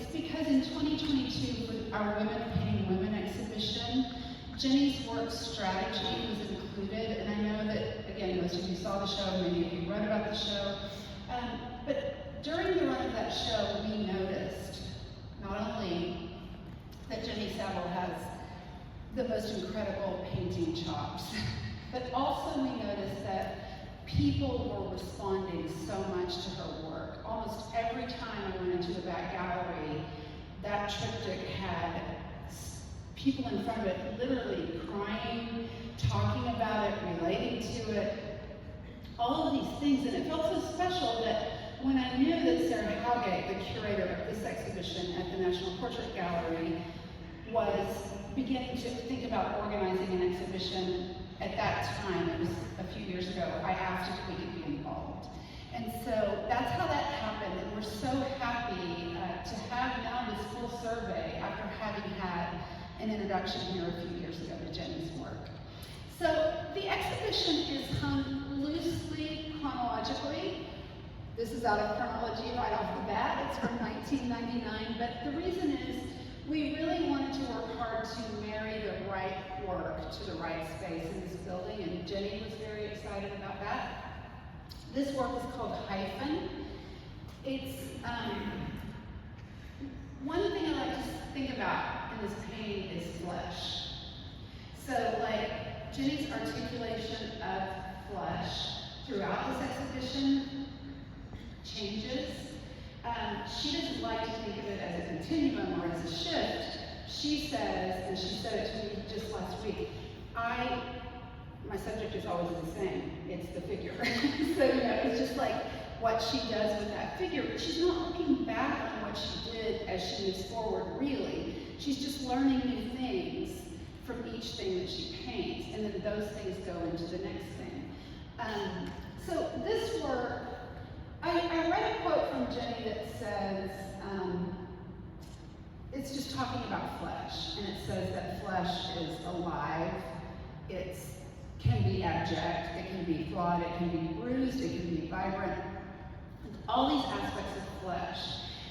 it's because in 2022, with our Women Painting Women exhibition, Jenny's work strategy was included, and I know that, again, most of you saw the show, many of you read about the show, but during the run of that show, we noticed not only that Jenny Saville has the most incredible painting chops, but also we noticed that people were responding so much to her work. Almost every time I went into the back gallery, that triptych had people in front of it literally crying, talking about it, relating to it, all of these things. And it felt so special that when I knew that Sarah Howgate, the curator of this exhibition at the National Portrait Gallery, was beginning to think about organizing an exhibition at that time, it was a few years ago, I asked if we could be involved. And so that's how that happened, and we're so happy to have now this full survey after having had an introduction here a few years ago to Jenny's work. So the exhibition is hung loosely chronologically. This is out of chronology right off the bat. It's from 1999, but the reason is we really wanted to work hard to marry the right work to the right space in this building, and Jenny was very excited about that. This work is called Hyphen. It's one thing I like to think about in this painting is flesh. So like Jenny's articulation of flesh throughout this exhibition changes. She doesn't like to think of it as a continuum or as a shift. She says, and she said it to me just last week, my subject is always the same. It's the figure. So, it's just like what she does with that figure. But she's not looking back on what she did as she moves forward, really. She's just learning new things from each thing that she paints, and then those things go into the next thing. So this work, I read a quote from Jenny that says, it's just talking about flesh, and it says that flesh is alive, it can be abject, it can be flawed, it can be bruised, it can be vibrant, all these aspects of flesh.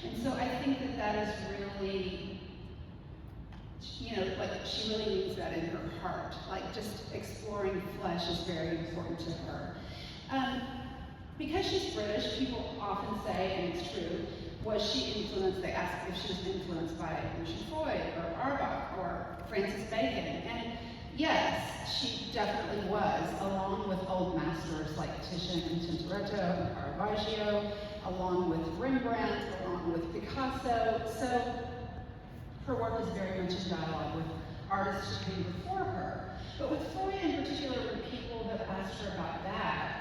And so I think that that is really, like she really means that in her heart, like just exploring flesh is very important to her. Because she's British, people often say, and it's true, was she influenced, they ask if she was influenced by Lucian Freud or Auerbach or Francis Bacon. And yes, she definitely was, along with old masters like Titian and Tintoretto and Caravaggio, along with Rembrandt, along with Picasso. So her work is very much in dialogue with artists who came before her. But with Freud in particular, when people have asked her about that,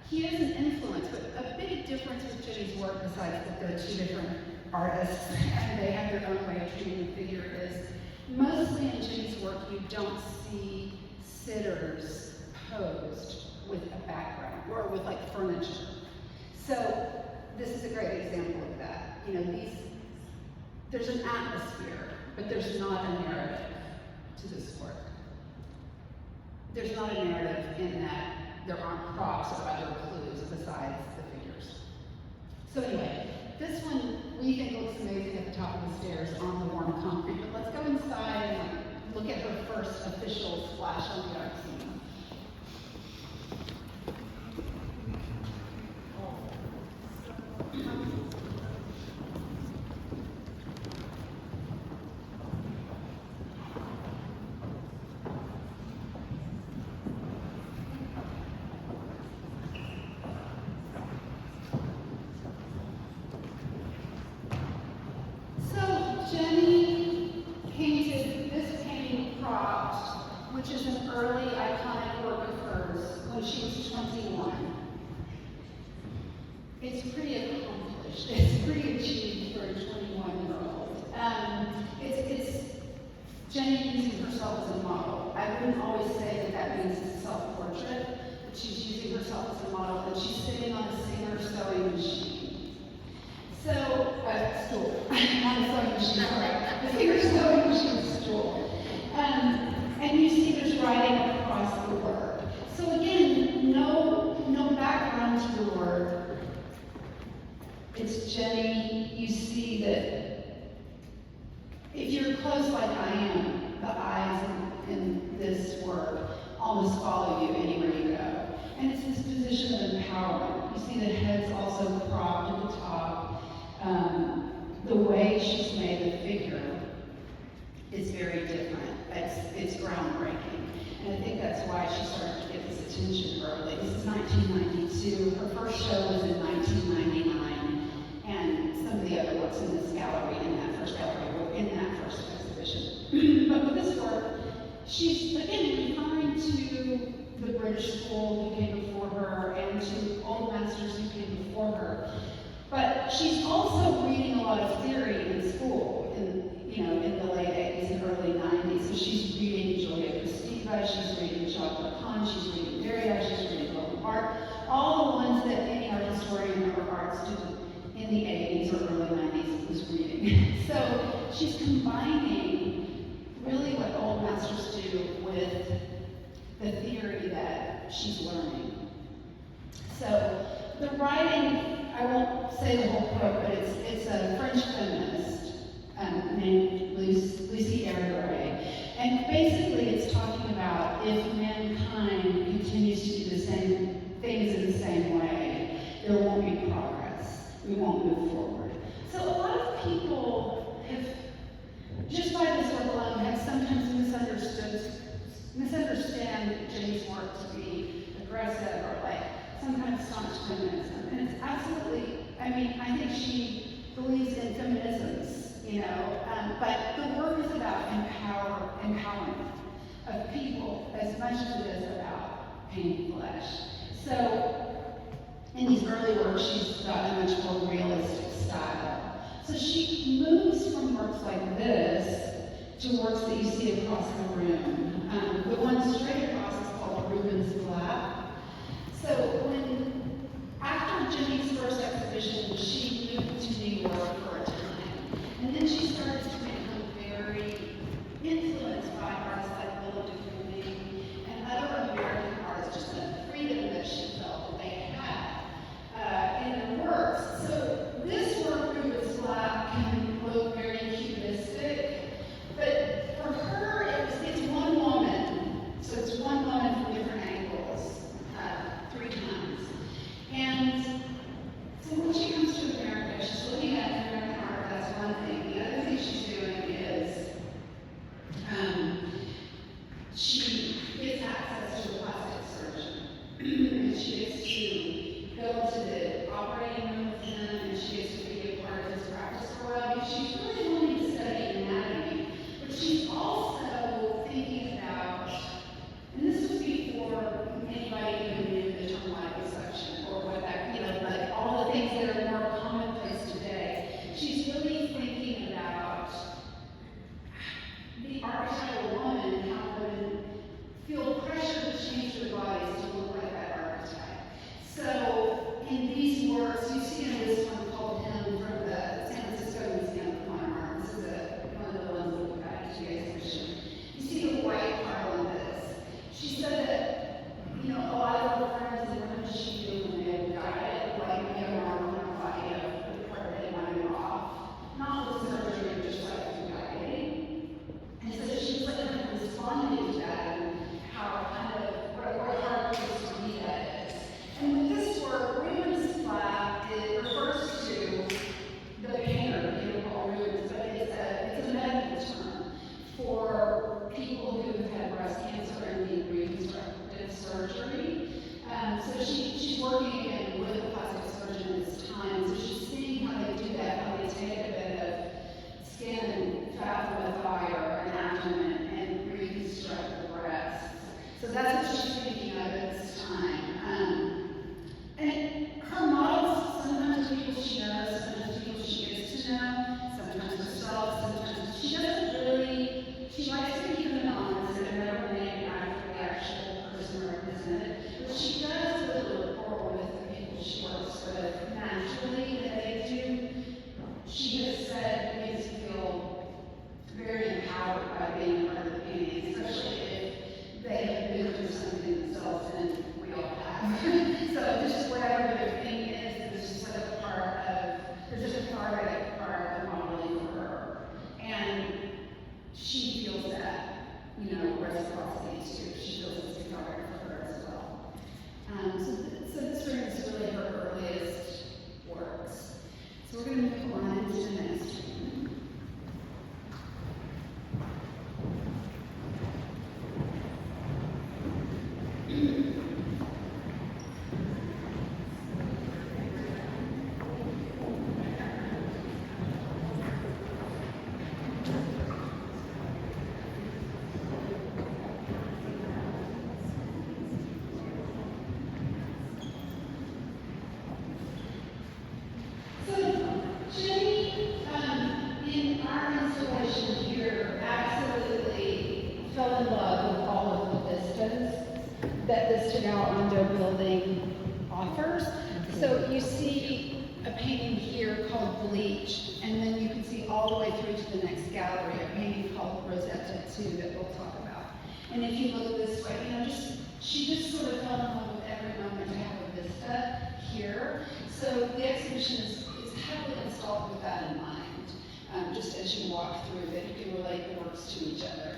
he is an influence, but a big difference with Jenny's work, besides that they're two different artists and they have their own way of treating the figure, is mostly in Jenny's work you don't see sitters posed with a background or with like furniture. So this is a great example of that. There's an atmosphere, but there's not a narrative to this work. There's not a narrative in that there aren't props or other clues besides the figures. So anyway, this one we think looks amazing at the top of the stairs on the warm concrete, but let's go inside and look at her first official splash on the art scene. Jenny painted this painting propped, which is an early iconic work of hers when she was 21. It's pretty accomplished. It's pretty achieved for a 21-year-old. It's Jenny using herself as a model. I wouldn't always say that that means it's a self-portrait, but she's using herself as a model, and she's sitting on a Singer sewing machine. So, stool, not a sewing machine, sorry. The Singer sewing machine stool. And you see there's writing across the work. So again, no background to the work. It's Jenny, you see that close like I am, the eyes in this work almost follow you anywhere you go. And it's this position of empowerment. You see the head's also cropped at the top. The way she's made the figure is very different. It's groundbreaking. And I think that's why she started to get this attention early. This is 1992. Her first show was in 1999. And some of the other works in this gallery, in that first exhibition. But with this work, she's, again, referring to the British school who came before her and to old masters who came before her. But she's also reading a lot of theory in school, in the late 80s and early 90s. So she's reading Julia Kristeva, she's reading Jacques Lacan, she's reading Andrea, she's reading Art, all the ones that any art historian or art student in the 80s or early 90s was reading. So she's combining really what old masters do with the theory that she's learning. So the writing, I won't say the whole quote, but it's a French feminist named Lucy Irigaray. And basically it's talking about if mankind continues to do the same things in the same way, there won't be progress. We won't move forward. So a lot of people have, just by this work alone, have sometimes misunderstand Jenny's work to be aggressive or like some kind of staunch feminism. And it's absolutely, I think she believes in feminisms, but the work is about empowerment of people as much as it is about painting flesh. So in these early works, she's got a much more realistic style. So she moves from works like this to works that you see across the room. The one straight across is called Rubens' Lap. So after Jenny's first exhibition, she moved to New York for a time. And then she started to become very influenced by artists like Willa Dufresne and other American artists, just the freedom that she felt that they had in their works. So this work, Rubens' Lap, can look very cubistic, but for her, it's one woman. So it's one woman from different angles, 3 times. And so when she comes to America, she's looking at American it out onto a building offers. So you see a painting here called Bleach, and then you can see all the way through to the next gallery, a painting called Rosetta 2 that we'll talk about. And if you look this way, she just sort of fell in love with every moment to have a vista here. So the exhibition is heavily installed with that in mind, just as you walk through, that you can relate the works to each other.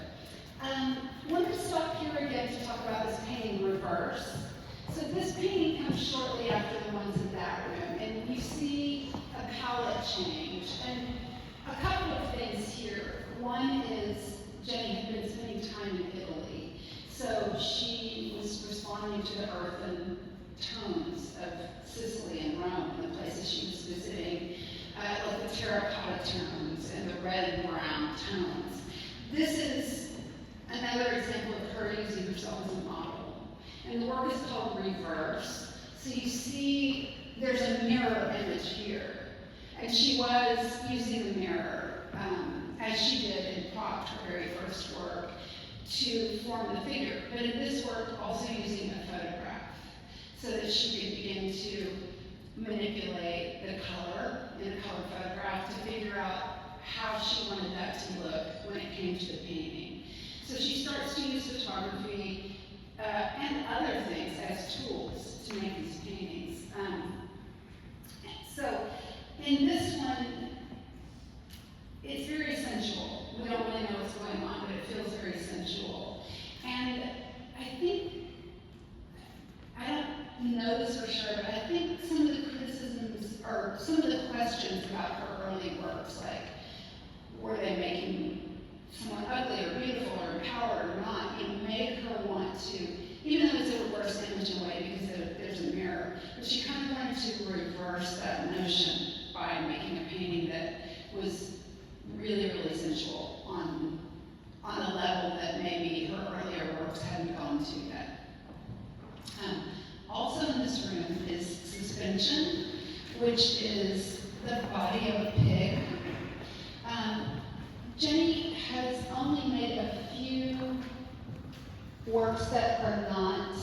I want to stop here again to talk about this painting Reverse. So this painting comes shortly after the ones in that room, and you see a palette change. And a couple of things here. One is Jenny had been spending time in Italy, so she was responding to the earthen tones of Sicily and Rome, and the places she was visiting, like the terracotta tones and the red and brown tones. This is another example of her using herself as a model. And the work is called Reverse. So you see there's a mirror image here. And she was using the mirror, as she did in Proct, her very first work, to form the figure. But in this work, also using a photograph, so that she could begin to manipulate the color in a color photograph to figure out how she wanted that to look when it came to the painting. So she starts to use photography and other things as tools to make these paintings. So in this one, it's very sensual. We don't really know what's going on, but it feels very sensual. And I think, I don't know this for sure, but I think some of the criticisms or some of the questions about her early works, like, were they making someone ugly or beautiful or empowered or not, made her want to, even though it's a reverse image in a way because there's a mirror, but she kind of wanted to reverse that notion by making a painting that was really, really sensual on a level that maybe her earlier works hadn't gone to yet. Also in this room is Suspension, which is the body of a pig. Jenny has only made a few works that are not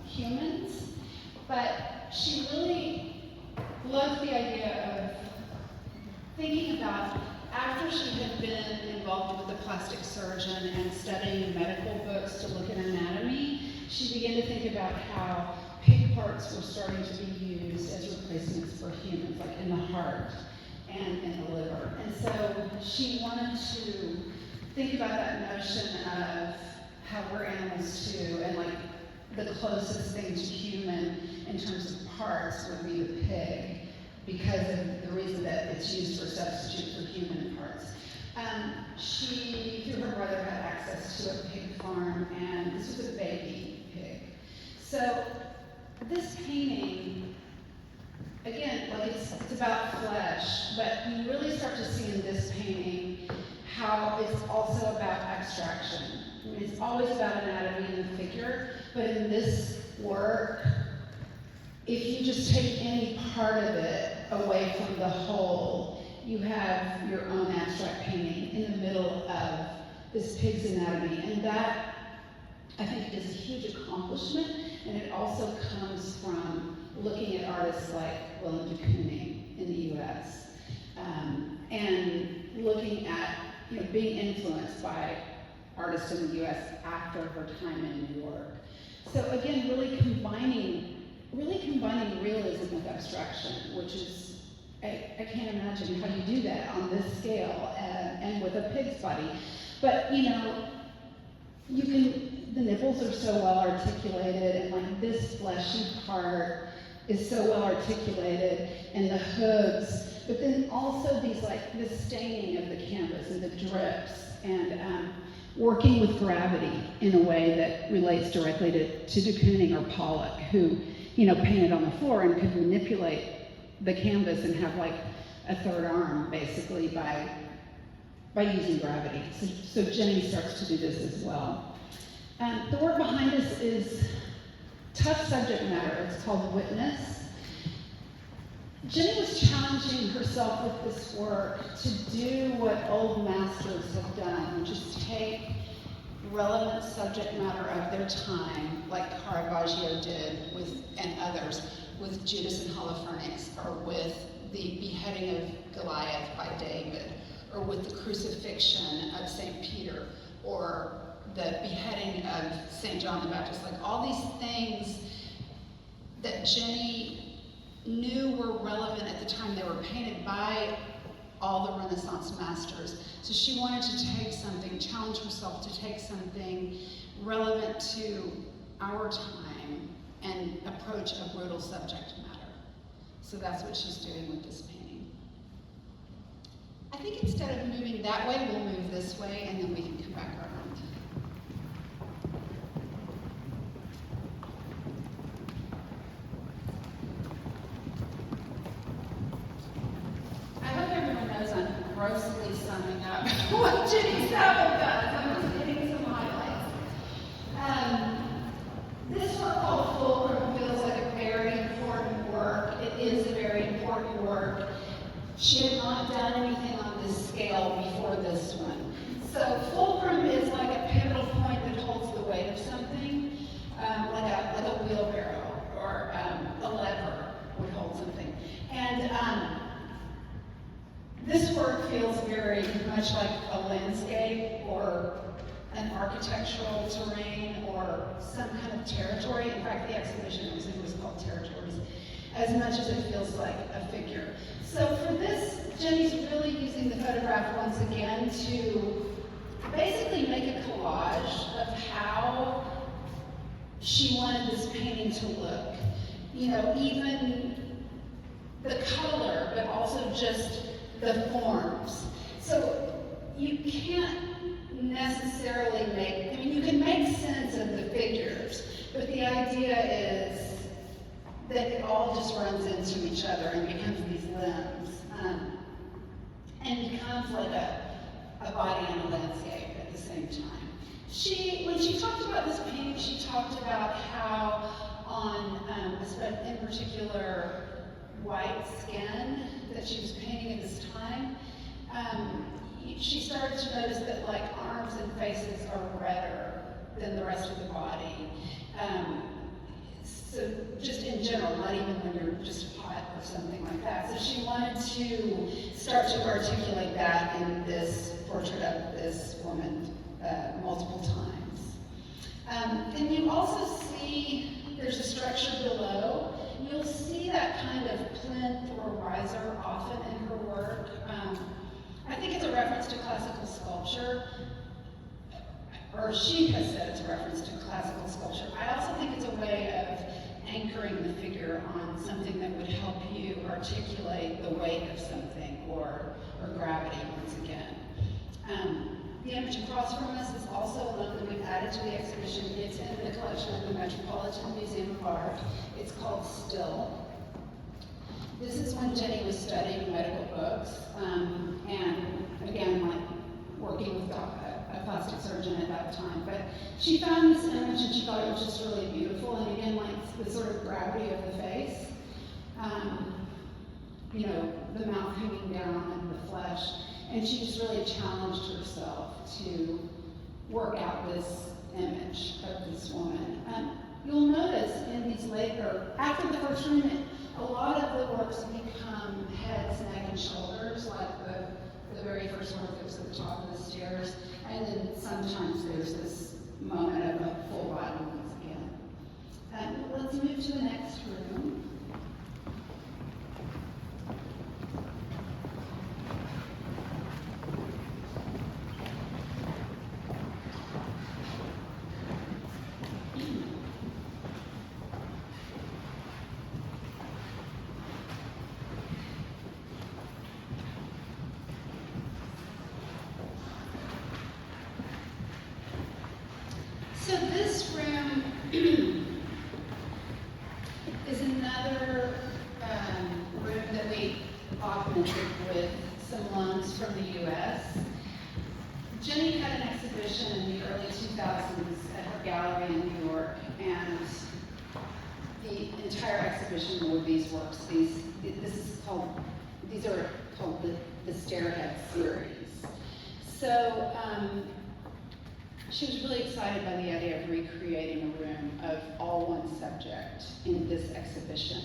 humans, but she really loved the idea of thinking about, after she had been involved with a plastic surgeon and studying medical books to look at anatomy, she began to think about how pig parts were starting to be used as replacements for humans, like in the heart and in the liver. And so she wanted to think about that notion of how we're animals too, and like the closest thing to human in terms of parts would be the pig, because of the reason that it's used for substitute for human parts. She, through her brother, had access to a pig farm, and this was a baby pig. So this painting, again, like it's about flesh, but you really start to see in this painting how it's also about abstraction. I mean, it's always about anatomy and the figure, but in this work, if you just take any part of it away from the whole, you have your own abstract painting in the middle of this pig's anatomy. And that, I think, is a huge accomplishment, and it also comes from looking at artists like Willem de Kooning in the US, and looking at, being influenced by artists in the US after her time in New York. So again, really combining realism with abstraction, which is, I can't imagine how you do that on this scale and with a pig's body. But the nipples are so well articulated, and like this fleshy part is so well articulated, and the hooves, but then also these the staining of the canvas and the drips, and working with gravity in a way that relates directly to de Kooning or Pollock, who painted on the floor and could manipulate the canvas and have like a third arm basically by using gravity. So Jenny starts to do this as well. The work behind us is tough subject matter. It's called Witness. Jenny was challenging herself with this work to do what old masters have done, which is take relevant subject matter of their time, like Caravaggio did and others, with Judas and Holofernes, or with the beheading of Goliath by David, or with the crucifixion of St. Peter, or the beheading of St. John the Baptist. Like all these things that Jenny knew were relevant at the time, they were painted by all the Renaissance masters. So she wanted to take something, challenge herself to take something relevant to our time and approach a brutal subject matter. So that's what she's doing with this painting. I think instead of moving that way, we'll move this way and then we can come back around. I hope everyone knows I'm grossly summing up what Jenny Saville does. I'm just getting some highlights. This work called Fulcrum feels like a very important work. It is a very important work. She had not done anything on this scale before this one. So Fulcrum is like a pivotal point that holds the weight of something, like a wheelbarrow or a lever would hold something. And this work feels very much like a landscape or an architectural terrain or some kind of territory. In fact, the exhibition was called Territories, as much as it feels like a figure. So for this, Jenny's really using the photograph once again to basically make a collage of how she wanted this painting to look. You know, even the color, but also just the forms. So you can't necessarily you can make sense of the figures, but the idea is that it all just runs into each other and becomes these limbs, and becomes like a body and a landscape at the same time. When she talked about this painting, she talked about how on, in particular, white skin that she was painting at this time, she started to notice that like arms and faces are redder than the rest of the body. So just in general, not even when you're just hot or something like that. So she wanted to start to articulate that in this portrait of this woman multiple times. And you also see there's a structure below. You'll see that kind of plinth or riser often in her work. I think it's a reference to classical sculpture, or she has said it's a reference to classical sculpture. I also think it's a way of anchoring the figure on something that would help you articulate the weight of something or gravity once again. The image across from us is also one that we've added to the exhibition. It's in the collection of the Metropolitan Museum of Art. It's called Still. This is when Jenny was studying medical books, and again, like working with a plastic surgeon at that time. But she found this image and she thought it was just really beautiful. And again, like the sort of gravity of the face, you know, the mouth hanging down and the flesh. And she just really challenged herself to work out this image of this woman. You'll notice in these later, after the first room, a lot of the works become heads, neck, and shoulders, like the very first work that was at the top of the stairs. And then sometimes there's this moment of a full body once again. Let's move to the next room. So this room is another room that we augmented with some loans from the U.S. Jenny had an exhibition in the early 2000s at her gallery in New York, and the entire exhibition were these works. These are called the Stairhead series. So she was really excited by the idea of recreating a room of all one subject in this exhibition.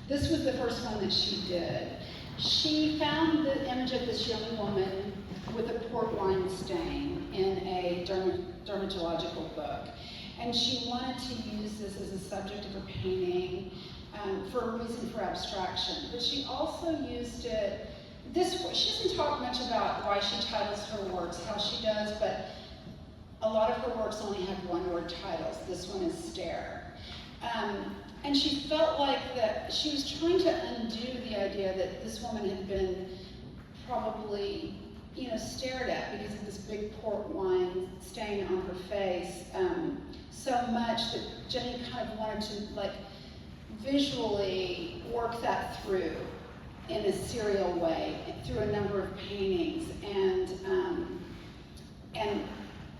This was the first one that she did. She found the image of this young woman with a port wine stain in a dermatological book. And she wanted to use this as a subject of her painting for a reason for abstraction. But she also used it, she doesn't talk much about why she titles her works how she does, but a lot of her works only have one-word titles. This one is Stair. And she felt like that she was trying to undo the idea that this woman had been probably, stared at because of this big port wine stain on her face so much that Jenny kind of wanted to visually work that through in a serial way through a number of paintings and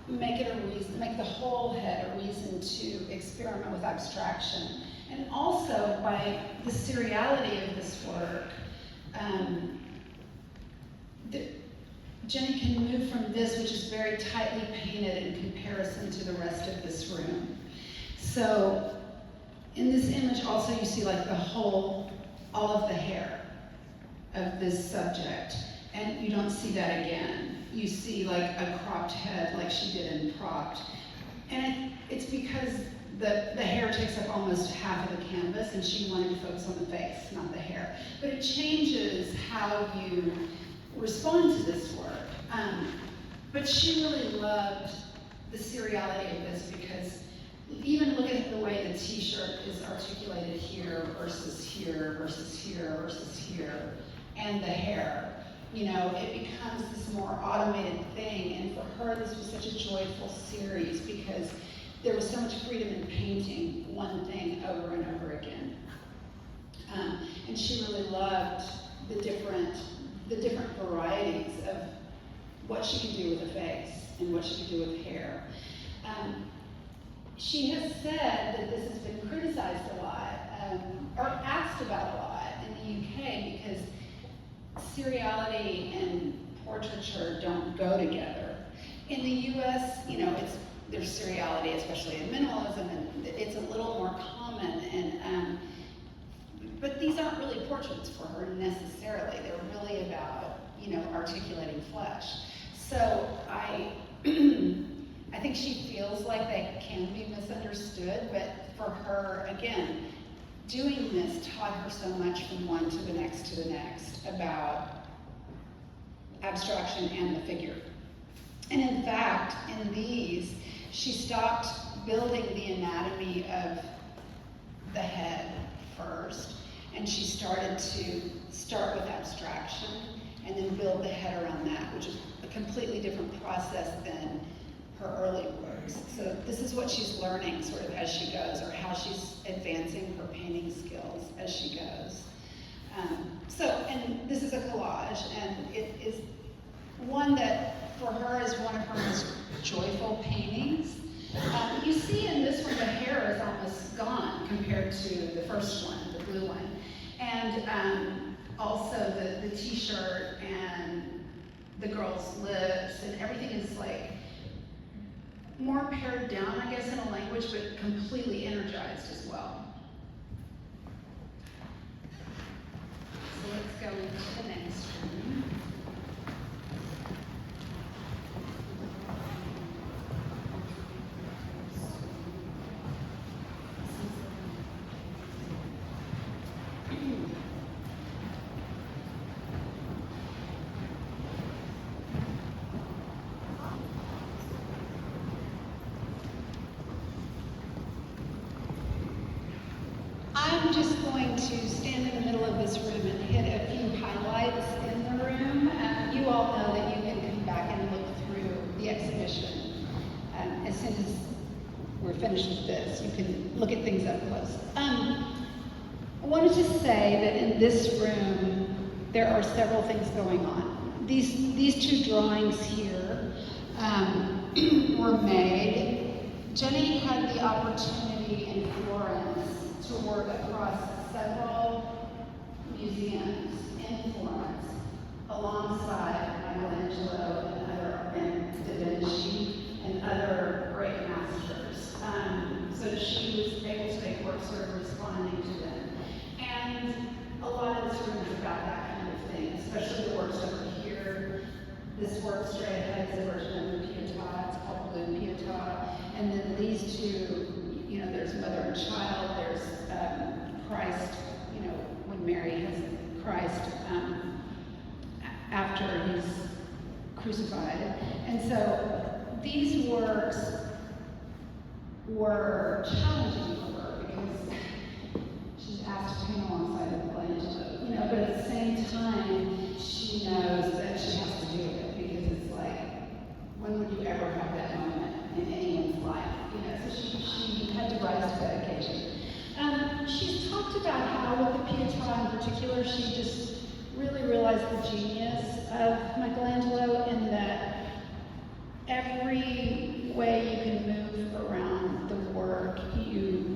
make it a reason, make the whole head a reason to experiment with abstraction. And also, by the seriality of this work, Jenny can move from this, which is very tightly painted in comparison to the rest of this room. So, in this image also you see all of the hair of this subject, and you don't see that again. You see a cropped head like she did in Propped. And it's because the hair takes up almost half of the canvas, and she wanted to focus on the face, not the hair. But it changes how you respond to this work. But she really loved the seriality of this because even look at the way the t-shirt is articulated here versus here versus here versus here, and the hair. It becomes this more automated thing, and for her this was such a joyful series because there was so much freedom in painting one thing over and over again. And she really loved the different varieties of what she could do with a face and what she could do with hair. She has said that this has been criticized a lot, or asked about a lot in the UK because seriality and portraiture don't go together. In the US, there's seriality, especially in minimalism, and it's a little more common. But these aren't really portraits for her necessarily. They're really about, articulating flesh. So I think she feels like they can be misunderstood, but for her, again, doing this taught her so much from one to the next about abstraction and the figure. And in fact, in these, she stopped building the anatomy of the head first, and she started to start with abstraction and then build the head around that, which is a completely different process than her early works. So this is what she's learning sort of as she goes, or how she's advancing her painting skills as she goes. And this is a collage, and it is one that for her is one of her most joyful paintings. You see in this one the hair is almost gone compared to the first one, the blue one. And also the t-shirt and the girl's lips and everything is more pared down, I guess, in a language, but completely energized as well. So let's go into the next room. I'm just going to stand in the middle of this room and hit a few highlights in the room. You all know that you can come back and look through the exhibition. As soon as we're finished with this, you can look at things up close. I wanted to say that in this room, there are several things going on. These two drawings here were made. Jenny had the opportunity in Florence to work across several museums in Florence alongside Michelangelo and Da Vinci and other sort of responding to them. And a lot of this room is about that kind of thing, especially the works over here. This work straight ahead is a version of the Pietà, it's called Blue Pietà. And then these two, you know, there's mother and child, there's Christ, you know, when Mary has Christ after he's crucified. And so these works were challenging for her because she's asked to paint alongside of Michelangelo, you know, but at the same time, she knows that she has to do it because it's like, when would you ever have that moment in anyone's life? You know, so she had to rise to that occasion. She's talked about how with the Pietà in particular, she just really realized the genius of Michelangelo in that every way you can move around the work,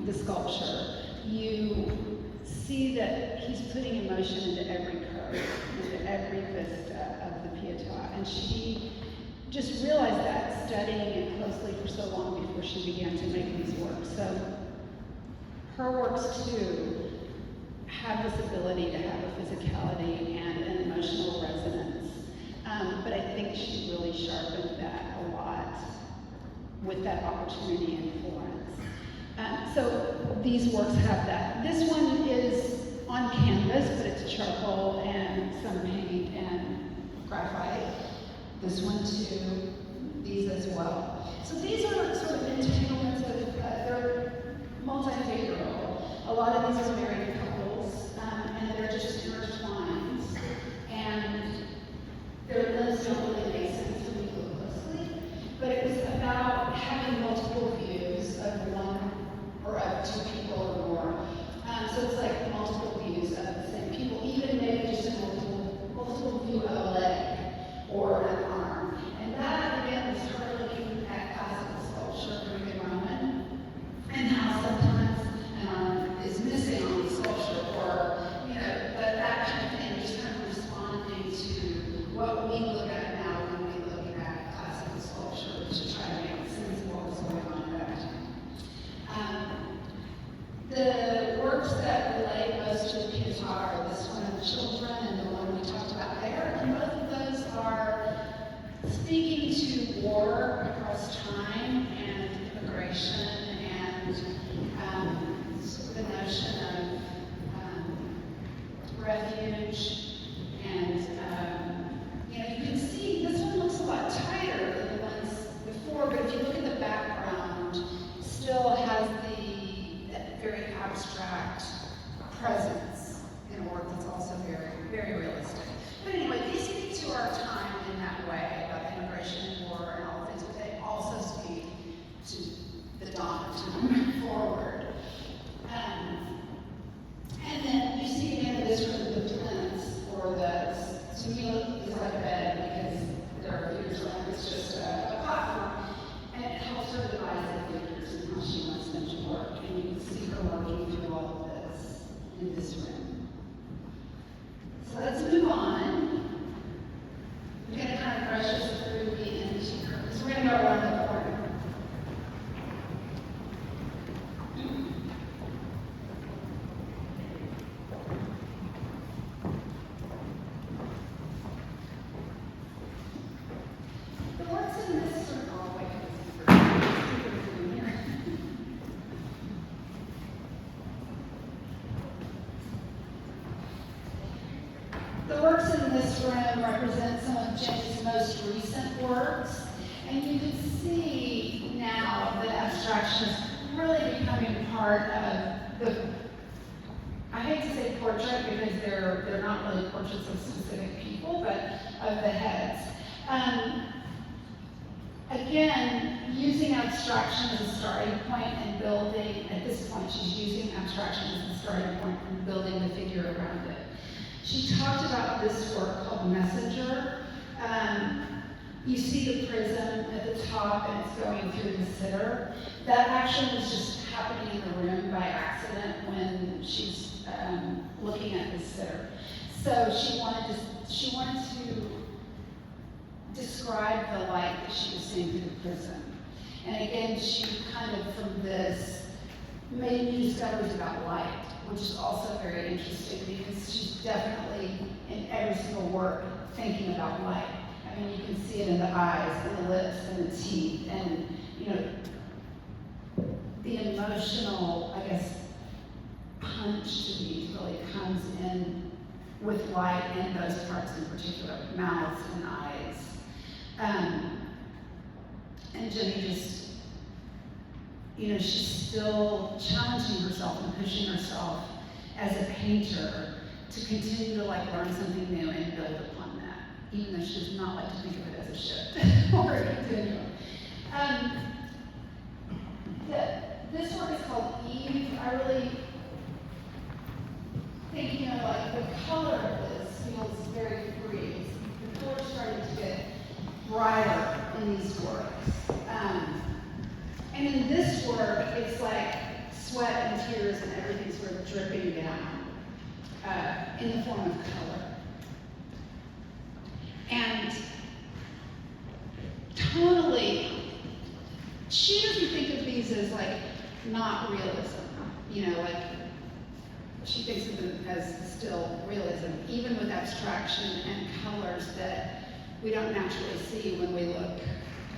the sculpture, you see that he's putting emotion into every curve, into every vista of the Pietà. And she just realized that studying it closely for so long before she began to make these works. So her works too have this ability to have a physicality and an emotional resonance. But I think she really sharpened that a lot with that opportunity in Florence. So these works have that. This one is on canvas, but it's charcoal and some paint and graphite. This one too, these as well. So these are sort of entanglements of, they're multi-figural. A lot of these are married couples, and they're just intertwined. And their limbs don't really make sense when you look closely. But it was about having multiple views of one or of two people or more. So it's like multiple views of the same people, even maybe just a multiple view of a leg or an arm. And that, again, was her looking at classical sculpture, Greek and Roman, and how sometimes an arm is missing on the sculpture, or, you know, that kind of thing, just kind of responding to what we look at now when we look at classical sculpture to try to make sense of what was going on at that time. The works that relate most to the Pietà are this one of the children and the one we talked about there, and both of those are speaking to war across time and immigration and sort of the notion of refuge. And you know, you can see this one looks a lot tighter than the ones before, but if you look at the background, it still has that very abstract presence in a work that's also very, very realistic. But anyway, these speak to our time in that way, about immigration and war and all things, but they also speak to the dawn of time forward. And then you see again this room, the plinths, or the, to me, is like a bed because there are figures around. It's just a platform, and it helps her devise the figures and how she wants them to work. And you can see her working through all of this in this room. So let's move on. I'm going to kind of brush us through the interior, because we're going to go around the corner. The works in this circle, the works in this room represent some of Jenny's most recent works, and you can see now that abstraction is really becoming part of the, I hate to say portrait because they're not really portraits of specific people, but of the heads. Again, using abstraction as a starting point and building, at this point she's using abstraction as a starting point and building the figure around it. She talked about this work called Messenger. You see the prism at the top and it's going through the sitter. That action was just happening in the room by accident when she's looking at the sitter. So she wanted to describe the light that she was seeing through the prism. And again, she kind of, from this made new discoveries about light, which is also very interesting because she's definitely in every single work thinking about light. I mean, you can see it in the eyes and the lips and the teeth, and you know, the emotional, I guess, punch to these really comes in with light in those parts in particular, mouths and eyes. And Jenny just, you know, she's still challenging herself and pushing herself as a painter to continue to like learn something new and build upon that, even though she does not like to think of it as a shift or a continuum. This work is called Eve. I really think, you know, like the color of this feels very free. The color's starting to get brighter in these works. And in this work, it's like sweat and tears and everything sort of dripping down in the form of color. And tonally, she doesn't think of these as like not realism, you know, like she thinks of them as still realism, even with abstraction and colors that we don't naturally see when we look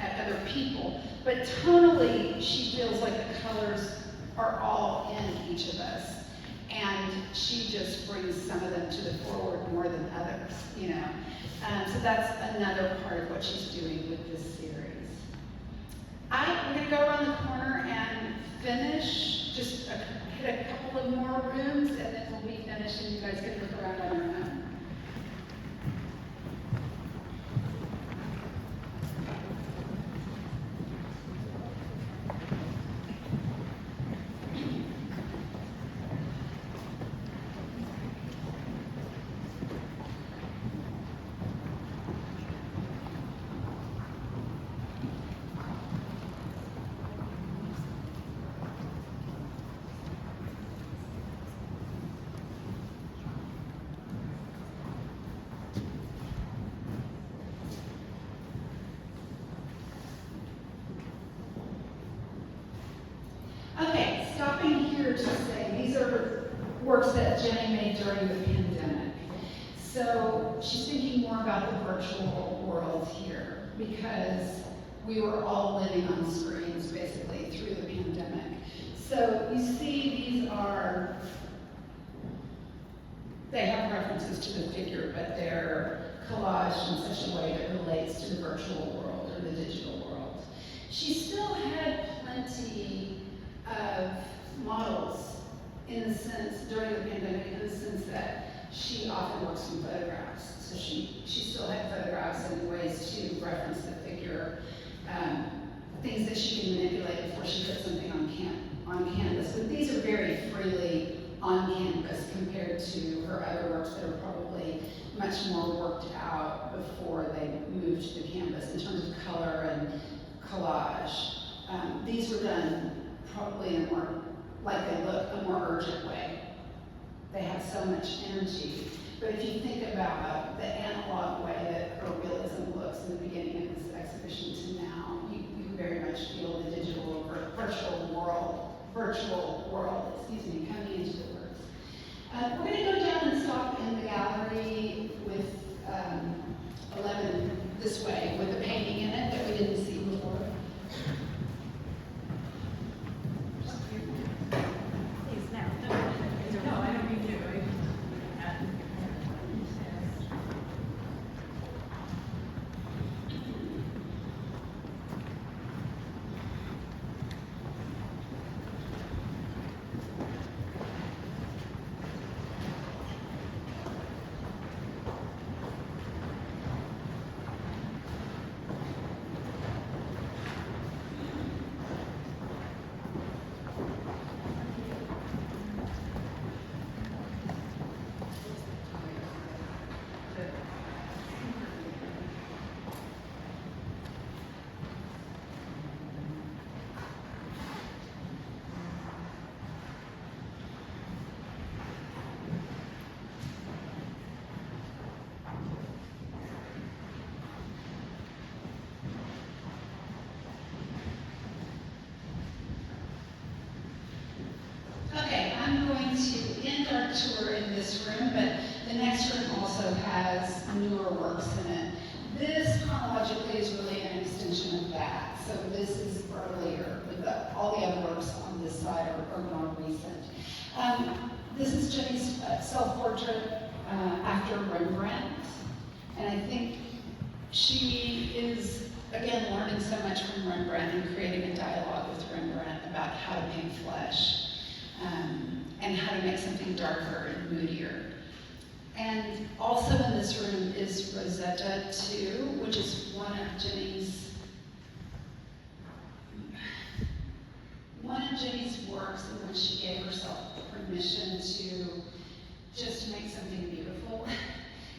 at other people. But tonally, she feels like the colors are all in each of us. And she just brings some of them to the forward more than others, you know. So that's another part of what she's doing with this series. We're gonna go around the corner and finish, just hit a couple of more rooms, and then we'll be finished and you guys can look around on your own. Okay, stopping here to say, these are works that Jenny made during the pandemic. So she's thinking more about the virtual world here because we were all living on screens basically through the pandemic. So you see they have references to the figure, but they're collaged in such a way that relates to the virtual world or the digital world. She still had plenty of models in the sense, during the pandemic, in the sense that she often works from photographs. So she still had photographs and ways to reference the figure, things that she can manipulate before she puts something on canvas. But these are very freely on canvas compared to her other works that are probably much more worked out before they moved to the canvas in terms of color and collage. These were done probably in a more, like they look, a more urgent way. They have so much energy. But if you think about the analog way that her realism looks in the beginning of this exhibition to now, you very much feel the digital or virtual world, coming into the works. We're going to go down and stop in the gallery with 11 this way, with a painting in it that we didn't see before. in this room, but the next room also has newer works in it. This chronologically is really an extension of that. So this is earlier, but all the other works on this side are more recent. This is Jenny's self-portrait after Rembrandt, and I think she is, again, learning so much from Rembrandt and creating a dialogue with Rembrandt about how to paint flesh and how to make something darker and moodier. And also in this room is Rosetta 2, which is one of Jenny's works in which she gave herself permission to just make something beautiful,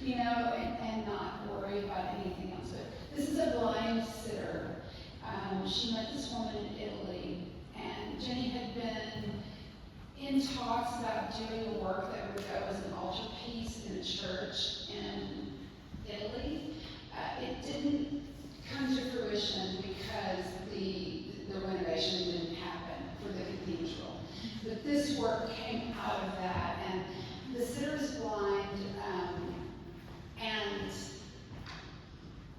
you know, and not worry about anything else. But this is a blind sitter. She met this woman in Italy, and Jenny had been in talks about doing a work that would go as an altarpiece in a church in Italy. It didn't come to fruition because the renovation didn't happen for the cathedral. But this work came out of that, and the sitter is blind, and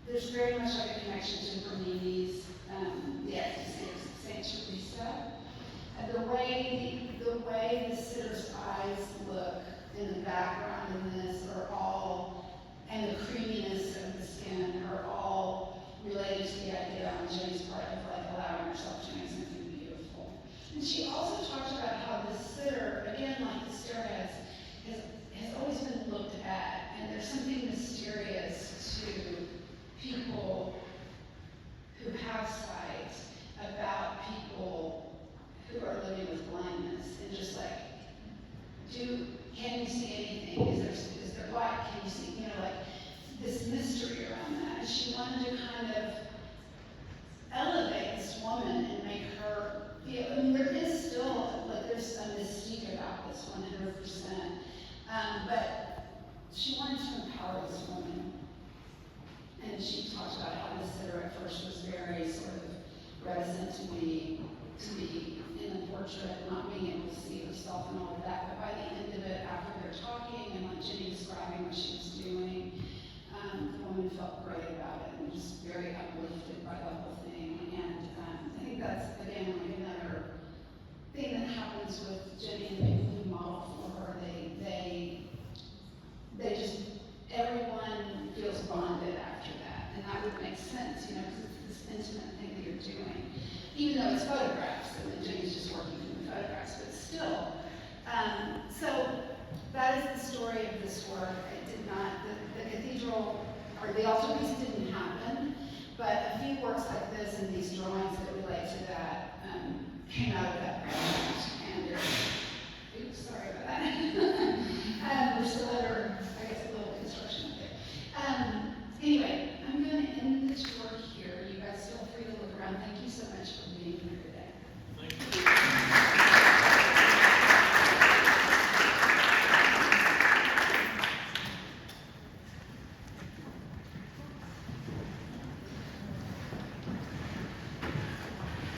there's very much like a connection to Bernini's The Ecstasy of Saint Teresa. The way the sitter's eyes look in the background in this are all, and the creaminess of the skin are all related to the idea on Jenny's part of like allowing herself to make something beautiful. And she also talked about how the sitter, again like the stairheads, has always been looked at, and there's something mysterious to people who have sight about people who are living with blindness, and just like, can you see anything? Is there light? Can you see, you know, like this mystery around that. And she wanted to kind of elevate this woman and make her feel, I mean, there is still, like there's a mystique about this 100%, but she wanted to empower this woman. And she talked about how the sitter at first was very sort of reticent to be in the portrait, not being able to see herself and all of that. But by the end of it, after they're talking and like Jenny describing what she was doing, the woman felt great about it and just very uplifted by the whole thing. And I think that's, again, like another thing that happens with Jenny and the people who model for her. They just, everyone feels bonded after that. And that would make sense, you know, because it's this intimate thing that you're doing. Even though it's photographed.